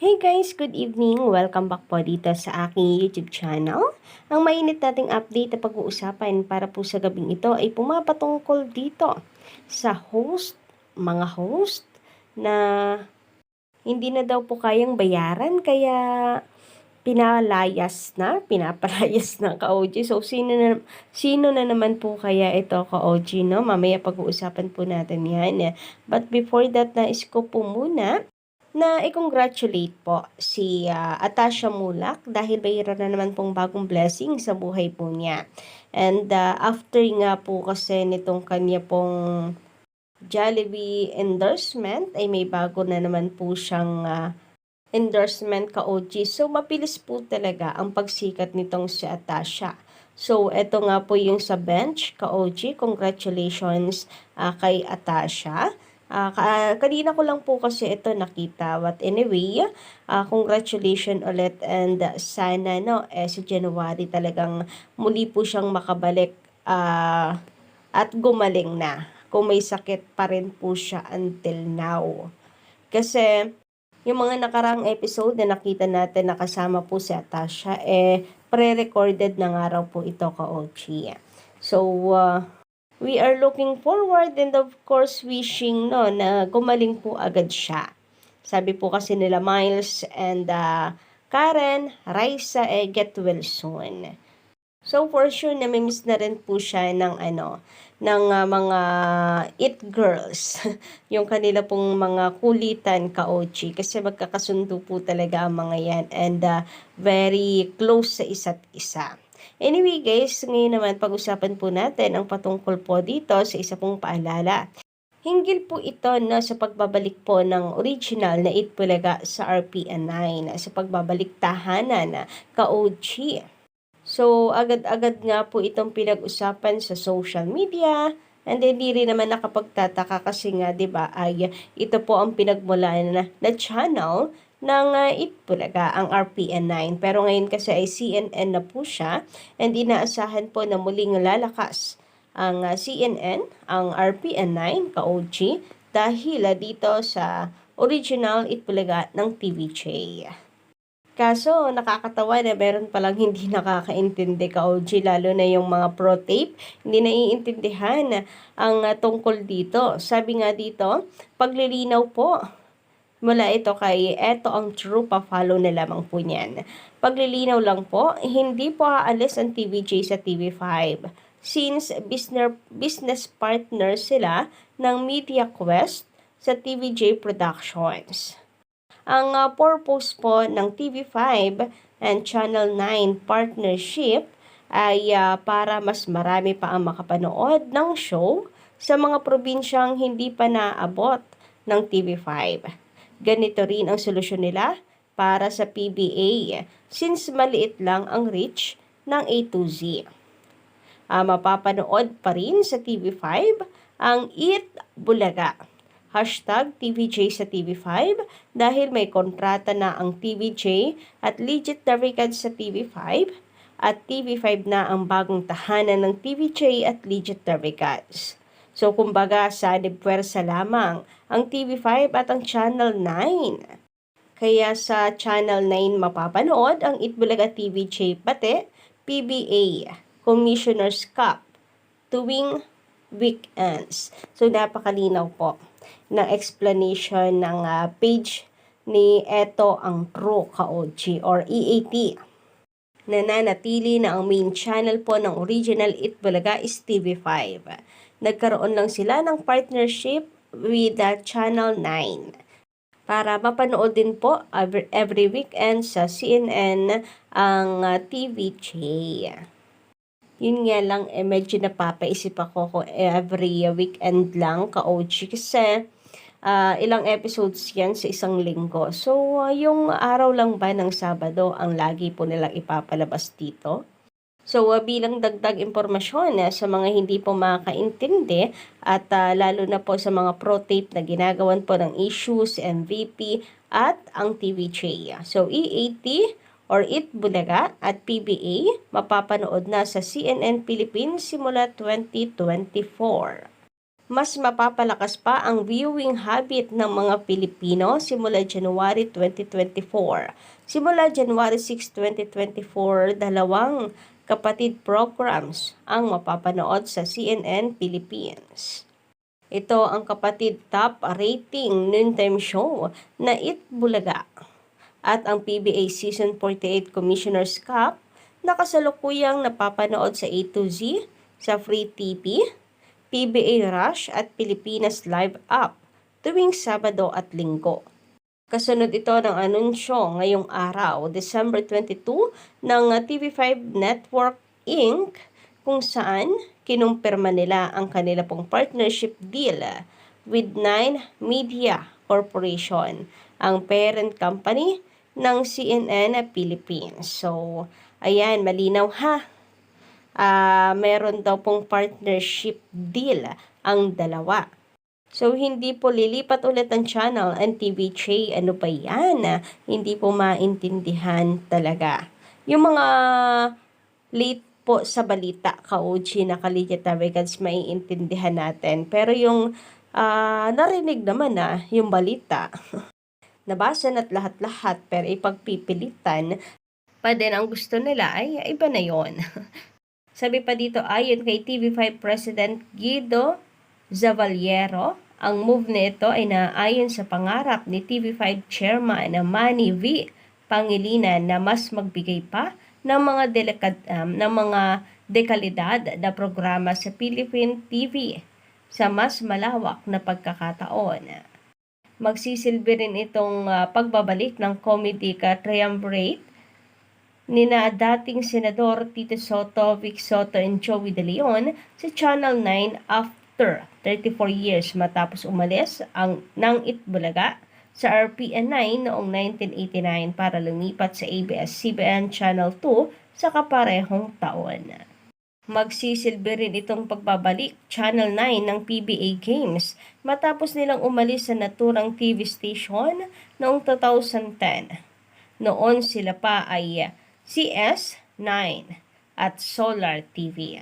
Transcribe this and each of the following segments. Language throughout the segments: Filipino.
Hey guys, good evening! Welcome back po dito sa aking YouTube channel. Ang mainit nating update na pag-uusapan para po sa gabing ito ay pumapatungkol dito sa mga host na hindi na daw po kayang bayaran kaya pinapalayas ng ka-OG. So sino na naman po kaya ito ka-OG, no? Mamaya pag-uusapan po natin 'yan. But before that, nais ko po muna na i-congratulate po si Atasha Mulak dahil mayroon na naman pong bagong blessing sa buhay po niya. And after nga po kasi nitong kanya pong Jollibee endorsement ay may bago na naman po siyang endorsement ka-OG. So mabilis po talaga ang pagsikat nitong si Atasha. So eto nga po yung sa bench ka-OG. Congratulations kay Atasha. Kanina ko lang po kasi ito nakita. But anyway, congratulations ulit and sana sa January talagang muli po siyang makabalik at gumaling na. Kung may sakit pa rin po siya until now. Kasi yung mga nakaraang episode na nakita natin na kasama po si Atasha, pre-recorded na nga raw po ito ka-OG. So, we are looking forward and of course wishing na gumaling po agad siya. Sabi po kasi nila Miles and Karen, Raisa, get well soon. So for sure namimiss na rin po siya ng mga it girls. Yung kanila pong mga kulitan ka-OG kasi magkakasundo po talaga ang mga yan and very close sa isa't isa. Anyway guys, ngayon naman pag-usapan po natin ang patungkol po dito sa isa pong paalala. Hinggil po ito sa pagbabalik po ng original na 8 Bulaga sa RPN 9 sa pagbabalik tahanan na ka-OG. So, agad-agad nga po itong pinag-usapan sa social media and hindi rin naman nakapagtataka kasi nga 'di ba ay ito po ang pinagmulan na channel ng Itbulaga, ang RPN 9. Pero ngayon kasi ay CNN na po siya and inaasahan po na muling lalakas ang CNN, ang RPN 9 ka-OG dahil dito sa original Itbulaga ng TVJ. Kaso nakakatawa na meron palang hindi nakakaintindi ka-OG, lalo na yung mga pro tape, hindi naiintindihan ang tungkol dito. Sabi nga dito, paglilinaw po mula ito kay eto ang true, pa-follow na lamang po niyan. Paglilinaw lang po, hindi po aalis ang TVJ sa TV5 since business partner sila ng Media Quest sa TVJ Productions. Ang purpose po ng TV5 and Channel 9 partnership ay para mas marami pa ang makapanood ng show sa mga probinsyang hindi pa naabot ng TV5. Ganito rin ang solusyon nila para sa PBA since maliit lang ang reach ng A to Z. Mapapanood pa rin sa TV5 ang Eat Bulaga. #TVJ sa TV5 dahil may kontrata na ang TVJ at legit na record sa TV5 at TV5 na ang bagong tahanan ng TVJ at legit na records. So kumbaga sanib pwersa lamang ang TV5 at ang Channel 9. Kaya sa Channel 9 mapapanood ang Itbulaga TVJ pati PBA, Commissioner's Cup, tuwing weekends. So napakalinaw po ng explanation ng page ni Eto ang True ka-OG or EAT. Nananatili na ang main channel po ng original Itbulaga is TV5. Nagkaroon lang sila ng partnership with Channel 9 para mapanood din po every weekend sa CNN ang TVJ. Yun nga lang, medyo napapaisip ako kung every weekend lang ka-OG kasi ilang episodes yan sa isang linggo. So, yung araw lang ba ng Sabado ang lagi po nilang ipapalabas dito? So, bilang dagdag impormasyon sa mga hindi po makakaintindi at lalo na po sa mga pro tape na ginagawan po ng issues, MVP at ang TVJ. So, EAT or Itbulaga at PBA mapapanood na sa CNN Philippines simula 2024. mas mapapalakas pa ang viewing habit ng mga Pilipino simula January 2024. Simula January 6, 2024, dalawang kapatid programs ang mapapanood sa CNN Philippines. Ito ang kapatid top rating noontime show na It Bulaga at ang PBA Season 48 Commissioner's Cup na kasalukuyang napapanood sa A to Z, sa Free TV, PBA Rush at Pilipinas Live App tuwing Sabado at Linggo. Kasunod ito ng anunsyo ngayong araw, December 22, ng TV5 Network Inc. kung saan kinumpirma nila ang kanila pong partnership deal with Nine Media Corporation, ang parent company ng CNN Philippines. So, ayan, malinaw ha. Meron daw pong partnership deal ang dalawa. So, hindi po lilipat ulit ang channel and TVJ. Ano ba yan? Hindi po maintindihan talaga. Yung mga late po sa balita, ka-OG na Kaligita Regards, maiintindihan natin. Pero yung narinig naman yung balita, nabasa na't lahat-lahat, pero ipagpipilitan pa din ang gusto nila ay iba na yon. Sabi pa dito, ayon kay TV5 President Guido Zavaliero, ang move na ito ay naayon sa pangarap ni TV5 Chairman na Manny V. Pangilinan na mas magbigay pa ng mga dekalidad na programa sa Philippine TV sa mas malawak na pagkakataon. Magsisilbi rin itong pagbabalik ng comedy ka-triumvirate nina dating Senador Tito Soto, Vic Soto, and Joey De Leon sa Channel 9 after 34 years matapos umalis ng Itbulaga sa RPN 9 noong 1989 para lumipat sa ABS-CBN Channel 2 sa kaparehong taon. Magsisilbi rin itong pagbabalik Channel 9 ng PBA Games matapos nilang umalis sa naturang TV station noong 2010. Noon sila pa ay CS9 at Solar TV.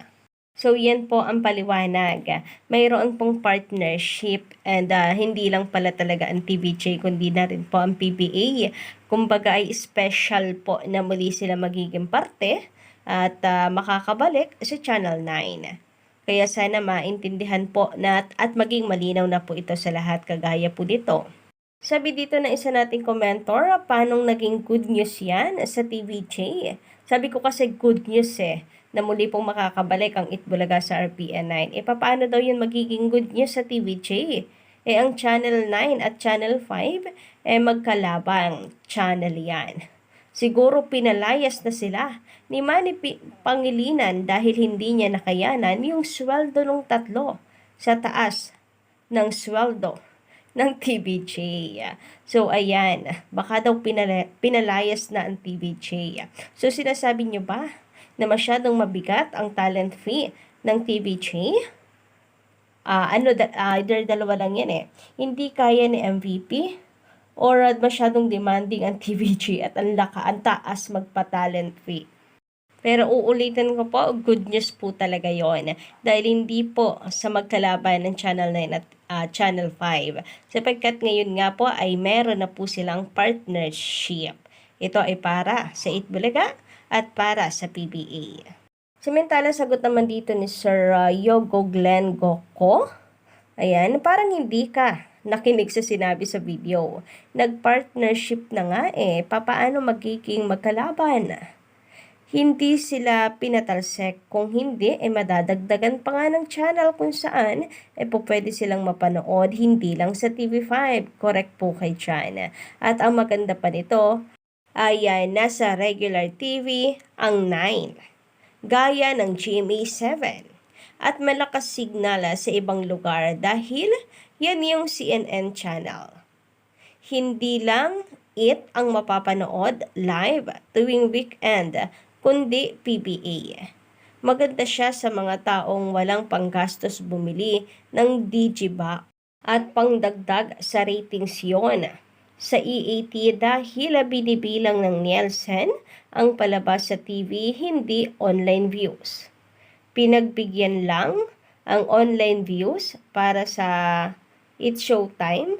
So yan po ang paliwanag. Mayroon pong partnership and hindi lang pala talaga ang TVJ kundi na rin po ang PBA. Kumbaga ay special po na muli sila magiging parte at makakabalik sa Channel 9. Kaya sana maintindihan po at maging malinaw na po ito sa lahat kagaya po dito. Sabi dito na isa nating komentor, paanong naging good news yan sa TVJ? Sabi ko kasi good news na muli pong makakabalik ang Itbulaga sa RPN 9. Paano daw yun magiging good news sa TVJ? Ang Channel 9 at Channel 5, magkalabang channel yan. Siguro pinalayas na sila ni Manny Pangilinan dahil hindi niya nakayanan yung sweldo ng tatlo sa taas ng sweldo ng TVJ. So, ayan, baka daw pinalayas na ang TVJ. So, sinasabi niyo ba na masyadong mabigat ang talent fee ng TVJ? Either dalawa lang yan Hindi kaya ni MVP or masyadong demanding ang TVJ at ang taas magpa-talent fee. Pero uulitin ko po, good news po talaga yon dahil hindi po sa magkalaban ng Channel 9 at Channel 5. Sapagkat ngayon nga po ay meron na po silang partnership. Ito ay para sa Itbulaga at para sa PBA. Samantala, sagot naman dito ni Sir Yogo Glenn Goko. Ayan, parang hindi ka nakinig sa sinabi sa video. Nag-partnership na nga papaano magiging magkalaban? Hindi sila pinatalsek, kung hindi madadagdagan pa nga ng channel kung saan pwede silang mapanood hindi lang sa TV5. Correct po kay China. At ang maganda pa nito ay nasa regular TV ang 9 gaya ng GMA 7 at malakas signal sa ibang lugar dahil yan yung CNN channel. Hindi lang it ang mapapanood live tuwing weekend kundi PBA. Maganda siya sa mga taong walang panggastos bumili ng Digibox at pangdagdag sa ratings yon sa EAT dahil binibilang ng Nielsen ang palabas sa TV, hindi online views. Pinagbigyan lang ang online views para sa It's Showtime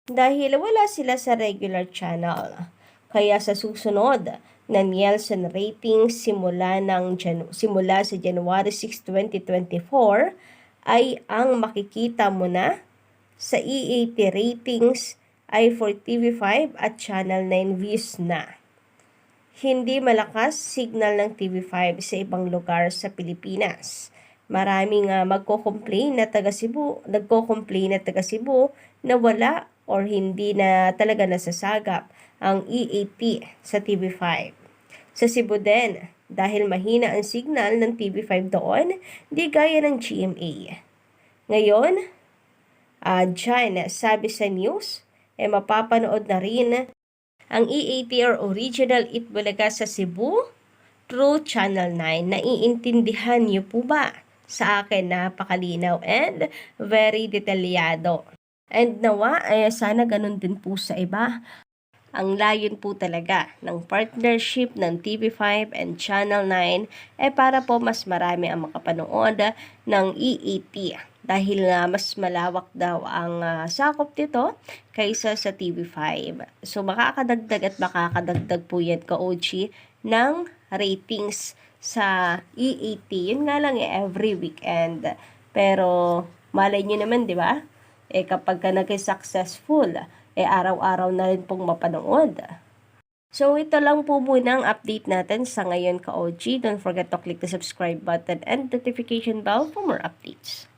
dahil wala sila sa regular channel. Kaya sa susunod na Nielsen ratings simula sa January 6, 2024 ay ang makikita mo na sa EAT ratings ay for TV5 at Channel 9 views na. Hindi malakas signal ng TV5 sa ibang lugar sa Pilipinas. Maraming nagko-complain na taga Cebu na wala or hindi na talaga nasasagap ang EAT sa TV5. Sa Cebu din, dahil mahina ang signal ng TV5 doon, di gaya ng GMA. Ngayon, dyan, sabi sa news, mapapanood na rin ang EAT or Original Itbulaga sa Cebu through Channel 9. Naiintindihan niyo po ba? Sa akin, napakalinaw and very detalyado. And nawa, sana ganun din po sa iba. Ang layon po talaga ng partnership ng TV5 and Channel 9 para po mas marami ang makapanood ng EAT dahil mas malawak daw ang sakop nito kaysa sa TV5. So makakadagdag po yan ka-OG ng ratings sa EAT. Yun nga lang every weekend. Pero malay nyo naman, di ba? Kapag ka naging successful, araw-araw na rin pong mapanood. So, ito lang po muna ang update natin sa ngayon ka-OG. Don't forget to click the subscribe button and notification bell for more updates.